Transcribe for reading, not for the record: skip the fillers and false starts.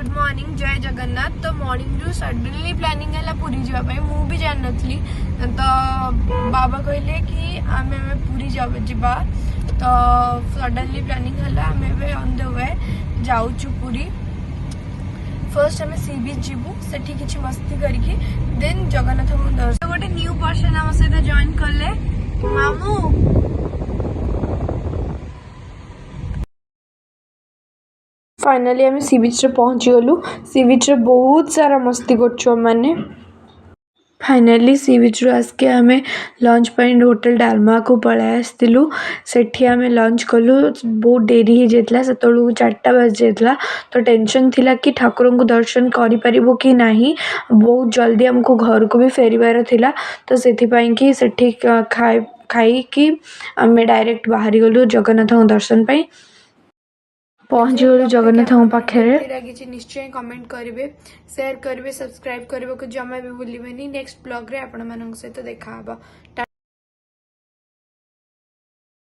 Good morning जय जगन्नाथ। तो morning रू सडनली प्लानिंग है पूरी जावाई मु भी जान नथली। तो बाबा कहले कि आमे पूरी जावा तो सडनली प्लानिंग है आमे ऑन द वे जाऊचु पूरी। फर्स्ट आम सी बीच जीवु सेठी किछि मस्ती करके देन जगन्नाथ मंदिर। तो गोटे न्यू पर्सन आम सहित जॉइन कले मामू। फाइनली आम सी बीच रे पहुँची गलु। सी बीच रे बहुत सारा मस्ती करछु माने। फाइनली सी बीच रू आसके आम लंच पॉइंट होटल डालमा को पळाय आसतिलु। सेठी आम लंच कलु बहुत डेरी हो जाता से 4टा बज जाता। तो टेंशन थिला कि ठाकुर को दर्शन करि परिबो कि नहीं। बहुत जल्दी हमको घर को भी फेरिबार थिला। तो सेठी कि सेठी खाई कि आम डायरेक्ट बाहरी गलु जगन्नाथ दर्शन पाई। पहुँची गलु जगन्नाथ पाखे। निश्चय कमेंट करेंगे, शेयर करेंगे, सब्सक्राइब करने को जमा भी भूलिए। नेक्स्ट ब्लॉग रे आपण सहित देखा।